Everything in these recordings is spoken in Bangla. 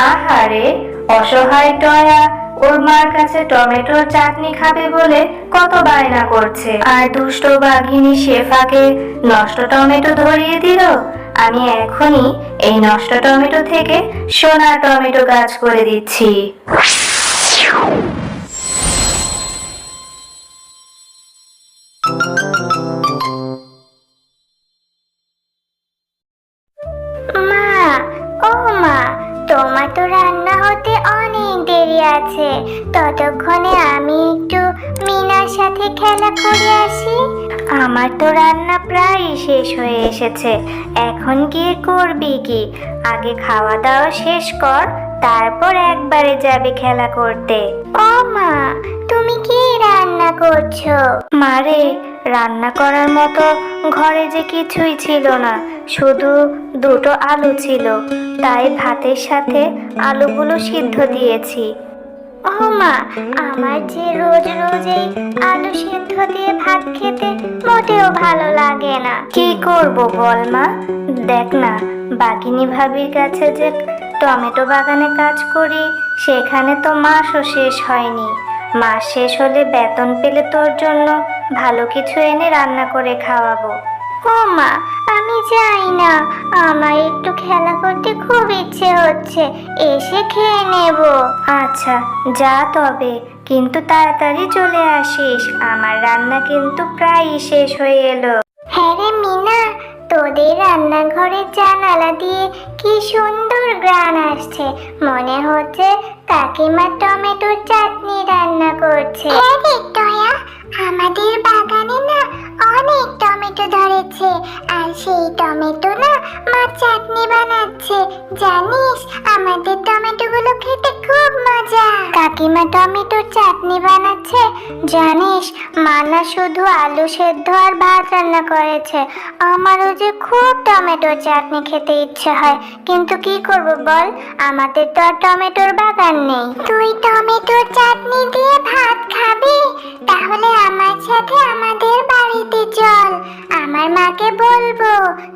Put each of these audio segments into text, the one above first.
আহারে, অসহায় টয়া ওর মার কাছে টমেটোর চাটনি খাবে বলে কত বায়না করছে, আর দুষ্ট বাঘিনী শেফাকে নষ্ট টমেটো ধরিয়ে দিল। আমি এখনই এই নষ্ট টমেটো থেকে সোনার টমেটো গাছ করে দিচ্ছি। মা, ও মা, তোমার তো রান্না হতে অনেক দেরি আছে। ততক্ষণে আমি একটু মিনার সাথে খেলা করে আসি। আমার তো রান্না প্রায় শেষ হয়ে এসেছে, এখন গিয়ে করবি কি? আগে খাওয়া দাওয়া শেষ কর, তারপর একবারে যাবে খেলা করতে। ও মা, তুমি কি রান্না করছো? মারে, রান্না করার মতো ঘরে যে কিছুই ছিল না, শুধু দুটো আলু ছিল, তাই ভাতের সাথে আলুগুলো সিদ্ধ দিয়েছি। ও মা, আমার যে রোজ রোজ এই আলু সিদ্ধ দিয়ে ভাত খেতে মোটেও ভালো লাগে না। কি করব বল মা, দেখ না, বাঘিনী ভাবির কাছে যে টমেটো বাগানে কাজ করি, সেখানে তো মাসও শেষ হয়নি। মাস শেষ হলে বেতন পেলে তোর জন্য ভালো কিছু এনে রান্না করে খাওয়াবো। ও মা, আমি যাই না, আমার একটু খেলা করতে খুব ইচ্ছে হচ্ছে, এসে খেয়ে নেব। আচ্ছা, যা তবে, কিন্তু তাড়াতাড়ি চলে আসিস, আমার রান্না কিন্তু প্রায় শেষ হয়ে এলো। হ্যাঁ রে মিনা, তোদের রান্নাঘরের জানালা দিয়ে কি সুন্দর ঘ্রাণ আসছে, মনে হচ্ছে কাকিমা টমেটোর চাটনি রান্না করছে। হ্যাঁ রে টয়া, আমাদের বাগানে না অনেক টমেটো ধরেছে, আর সেই টমেটো না মা চাটনি বানাচ্ছে। জানিস, আমাদের টমেটোগুলো খেতে খুব মজা। কাকিমা টমেটোর চাটনি বানাচ্ছে, জানিস মা না শুধু আলু সেদ্ধ আর ভাত রান্না করেছে, আমারও যে খুব টমেটোর চাটনি খেতে ইচ্ছে হয়, কিন্তু কি করব বল, আমাদের তো আর টমেটোর বাগান নেই। তুই টমেটোর চাটনি দিয়ে ভাত খাবি? তাহলে আমার সাথে আমাদের বাড়িতে চল, আমার মাকে বলবো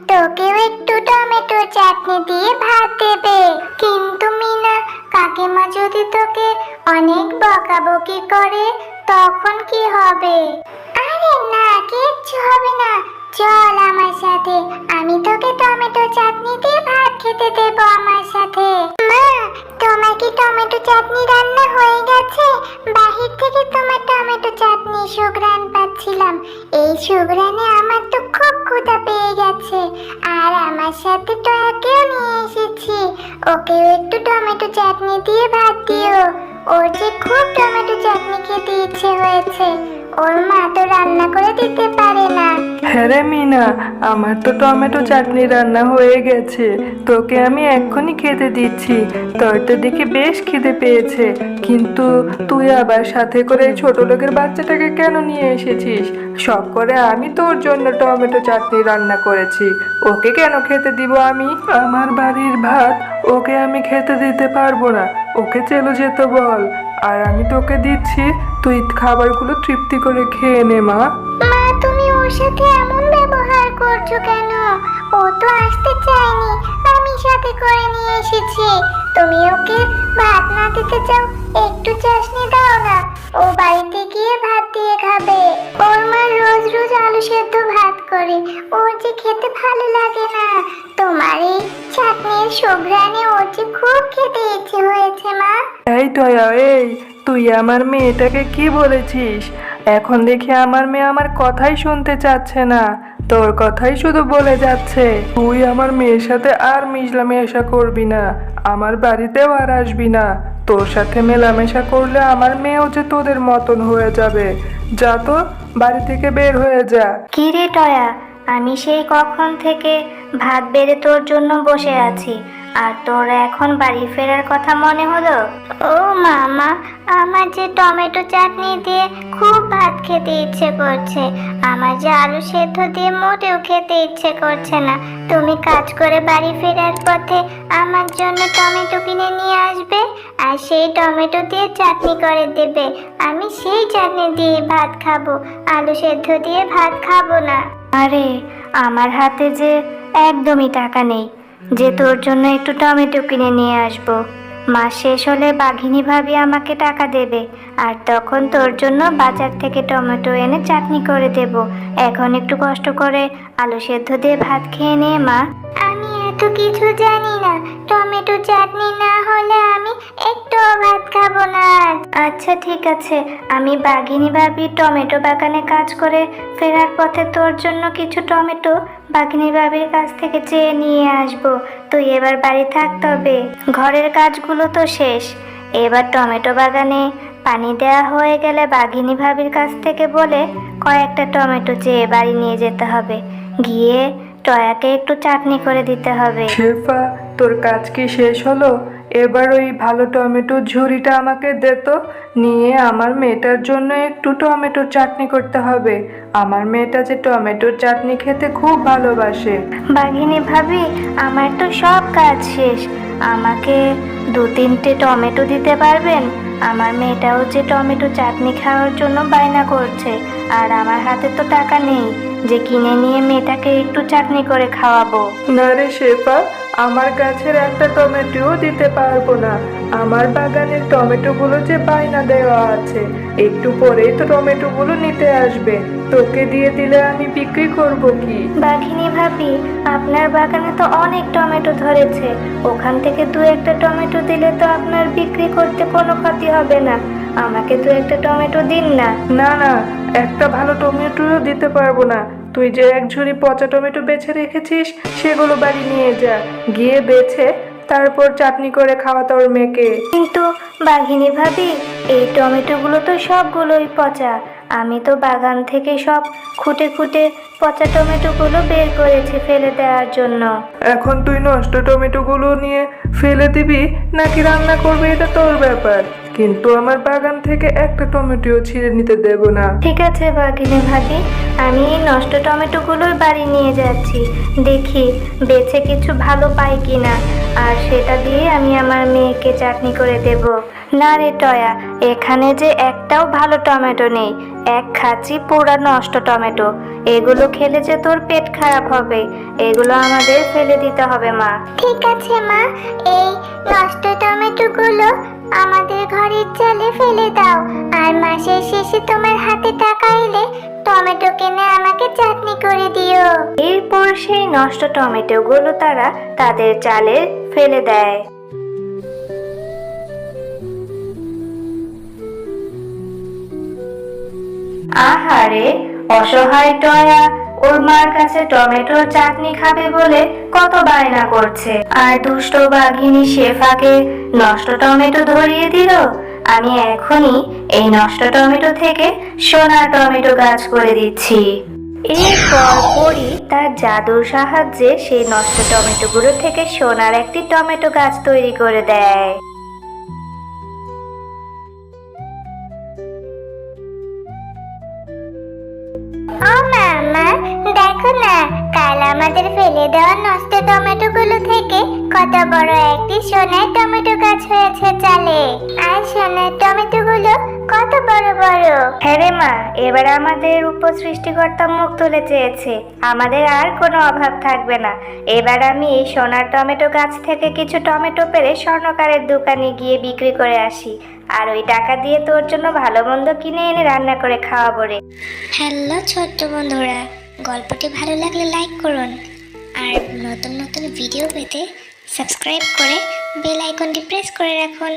তোকেও একটু টমেটোর চাটনি দিয়ে ভাত দেবে। কিন্তু মিনা, কাকিমা যদি তোকে অনেক বকাবকি করে তখন কি হবে? আরে না, কিচ্ছু হবে না, চল আমার সাথে, আমি তোকে টমেটো চাটনি দিয়ে ভাত খেতে দেব আমার সাথে। মা, তোমার কি টমেটো চাটনি রান্না হয়ে গেছে? বাহির থেকে তোমার টমেটো চাটনি সুঘ্রাণ পাচ্ছিলাম, এই সুঘ্রাণে আমার তো খুব ক্ষুধা পেয়ে গেছে। আর আমার সাথে টয়াকেও নিয়ে এসেছি, ওকেও একটু টমেটো চাটনি দিয়ে ভাত দিও, ওর যে খুব টমেটো চাটনি খেতে ইচ্ছে হয়েছে, ওর মা তো রান্না করে দিতে পারে না। হ্যাঁ রে মিনা, আমার তো টমেটো চাটনি রান্না হয়ে গেছে, তোকে আমি এক্ষুনি খেতে দিচ্ছি। তোর তো দেখি বেশ খিদে পেয়েছে, কিন্তু তুই আবার সাথে করে এই ছোট লোকের বাচ্চাটাকে কেন নিয়ে এসেছিস? শখ করে আমি তোর জন্য টমেটো চাটনি রান্না করেছি, ওকে কেন খেতে দিব আমি? আমার বাড়ির ভাত ওকে আমি খেতে দিতে পারবো না, ওকে চলে যেতে বল, আর আমি তোকে দিচ্ছি, তুই খাবারগুলো তৃপ্তি করে খেয়ে নে মা। মা, তুমি ওর সাথে এমন ব্যবহার করছো কেন? ও তো আসতে চায়নি, আমি সাথে করে নিয়ে এসেছি। তুমি ওকে ভাত না দিতে চাও, একটু চাটনি দাও না, ও বাড়িতে গিয়ে ভাত দিয়ে খাবে। ওর মা রোজ রোজ আলু সেদ্ধ ভাত করে, ওর যে খেতে ভালো লাগে না। তোমার এই চাটনির সুঘ্রাণে ওর যে খুব খেতে ইচ্ছে হয়েছে মা। এই টয়া, এই তুই আমার মেয়েটাকে কি বলেছিস? এখন দেখি আমার মেয়ে আমার কথাই শুনতে চাচ্ছে না, তোর কথাই শুধু বলে যাচ্ছে। তুই আমার মেয়ের সাথে আর মেশা করবি না, আমার বাড়িতেও আর আসবি না। তোর সাথে মেলামেশা করলে আমার মেয়েও যে তোদের মতন হয়ে যাবে। যা তো, বাড়ি থেকে বের হয়ে যা। কি রে টয়া, আমি সেই কখন থেকে ভাত বেড়ে তোর জন্য বসে আছি, আর তোর এখন বাড়ি ফেরার কথা মনে হলো? ও মামা, আমার যে টমেটো চাটনি দিয়ে খুব ভাত খেতে ইচ্ছে করছে, আমার যে আলু সেদ্ধ দিয়ে মোটেও খেতে ইচ্ছে করছে না। তুমি কাজ করে বাড়ি ফেরার পথে আমার জন্য টমেটো কিনে নিয়ে আসবে, আর সেই টমেটো দিয়ে চাটনি করে দেবে, আমি সেই চাটনি দিয়ে ভাত খাবো, আলু সেদ্ধ দিয়ে ভাত খাবো না। আরে, আমার হাতে যে একদমই টাকা নেই যে তোর জন্য একটু টমেটো কিনে নিয়ে আসবো। মাস শেষ হলে বাঘিনী ভাবি আমাকে টাকা দেবে, আর তখন তোর জন্য বাজার থেকে টমেটো এনে চাটনি করে দেব। এখন একটু কষ্ট করে আলু সেদ্ধ দিয়ে ভাত খেয়ে নে মা। আমি এত কিছু জানি না, টমেটো চাটনি না হলে আমি একটু ভাত খাবো না আজ। আচ্ছা ঠিক আছে, আমি বাঘিনী ভাবি টমেটো বাগানে কাজ করে ফেরার পথে তোর জন্য কিছু টমেটো বাঘিনী ভাবির কাছ থেকে চেয়ে নিয়ে আসবো। তুই এবার বাড়ি থাক, তবে ঘরের কাজগুলো তো শেষ। এবার টমেটো বাগানে পানি দেওয়া হয়ে গেলে বাঘিনী ভাবির কাছ থেকে বলে কয়েকটা টমেটো চেয়ে বাড়ি নিয়ে যেতে হবে। গিয়ে টয়াকে একটু চাটনি করে দিতে হবে। শেফা, তোর কাজ কি শেষ হলো? এবার ওই ভালো টমেটোর ঝুড়িটা আমাকে দে তো। নিয়ে আমার মেয়েটার জন্য একটু টমেটোর চাটনি করতে হবে। আমার মেয়েটা যে টমেটোর চাটনি খেতে খুব ভালোবাসে। বাঘিনী ভাবি, আমার তো সব কাজ শেষ, আমাকে 2-3টে টমেটো দিতে পারবেন? আমার মেয়েটাও যে টমেটো চাটনি খাওয়ার জন্য বায়না করছে, আর আমার হাতে তো টাকা নেই যে কিনে নিয়ে মেয়েটাকে একটু চাটনি করে খাওয়াবো। না রে শেফা, আমার গাছের একটা টমেটোও দিতে পারবো না। আমার বাগানের টমেটোগুলো যে বায়না দেওয়া আছে, একটু পরেই তো টমেটোগুলো নিতে আসবে। তোকে দিয়ে দিলে আমি বিক্রি করব কি? বাঘিনী ভাবি, আপনার বাগানে তো অনেক টমেটো ধরেছে, ওখান থেকে 2-1টা টমেটো দিলে তো আপনার বিক্রি করতে কোনো ক্ষতি হবে না। আমাকে 2-1টা টমেটো দিন না। না না, একটা ভালো টমেটোও দিতে পারবো না। তুই যে এক ঝুড়ি পচা টমেটো বেছে রেখেছিস, সেগুলো বাড়ি নিয়ে যা। গিয়ে বেছে তারপর চাটনি করে খাওয়া তোর মেয়েকে। কিন্তু বাঘিনী ভাবি, এই টমেটোগুলো তো সবগুলোই পচা। আমি তো বাগান থেকে সব খুঁটে খুঁটে পচা টমেটোগুলো বের করেছি ফেলে দেওয়ার জন্য। এখন তুই নষ্ট টমেটোগুলো নিয়ে ফেলে দিবি নাকি রান্না করবি, এটা তোর ব্যাপার। কিন্তু আমার বাগান থেকে একটা টমেটোও ছিঁড়ে নিতে দেব না। ঠিক আছে বাঘিনী ভাবি, আমি এই নষ্ট টমেটোগুলোর বাড়ি নিয়ে যাচ্ছি। দেখি বেছে কিছু ভালো পাই কিনা, আর সেটা দিয়ে আমি আমার মেয়েকে চাটনি করে দেব। না রে টয়া, এখানে যে একটাও ভালো টমেটো নেই, এক খাঁচি পুরা নষ্ট টমেটো। এগুলো খেলে যে তোর পেট খারাপ হবে, এগুলো আমাদের ফেলে দিতে হবে মা। ঠিক আছে মা, এই নষ্ট টমেটোগুলো আমাদের ঘরের চালে ফেলে দাও, আর মাসের শেষে তোমার হাতে টাকা এলে টমেটো কিনে আমাকে চাটনি করে দিও। এরপর সেই নষ্ট টমেটোগুলো তারা তাদের চালে ফেলে দেয়। আহারে, অসহায় টয়া ওর মার কাছে টমেটোর চাটনি খাবে বলে কত বায়না করছে, আর দুষ্ট বাঘিনী শেফাকে নষ্ট টমেটো ধরিয়ে দিল। আমি এখনই এই নষ্ট টমেটো থেকে সোনার টমেটো গাছ করে দিচ্ছি। এরপর পরি তার জাদুর সাহায্যে সেই নষ্ট টমেটোগুলো থেকে সোনার একটি টমেটো গাছ তৈরি করে দেয়। ও মামা, দেখো না, কাল আমাদের ফেলে দেওয়া নষ্ট টমেটোগুলো থেকে কত বড় একটি সোনার টমেটো গাছ হয়েছে চালে। আর সোনার টমেটোগুলো কত বড় বড়। হ্যাঁ রে মা, এবার আমাদের উপর সৃষ্টিকর্তা মুখ তুলে চেয়েছে, আমাদের আর কোনো অভাব থাকবে না। এবার আমি এই সোনার টমেটো গাছ থেকে কিছু টমেটো পেরে স্বর্ণকারের দোকানে গিয়ে বিক্রি করে আসি, আর ওই টাকা দিয়ে তোর জন্য ভালো মন্দ কিনে এনে রান্না করে খাওয়াবো রে। হ্যালো ছোট্ট বন্ধুরা, গল্পটি ভালো লাগলে লাইক করুন, আর নতুন নতুন ভিডিও পেতে সাবস্ক্রাইব করে বেল আইকনটি প্রেস করে রাখুন।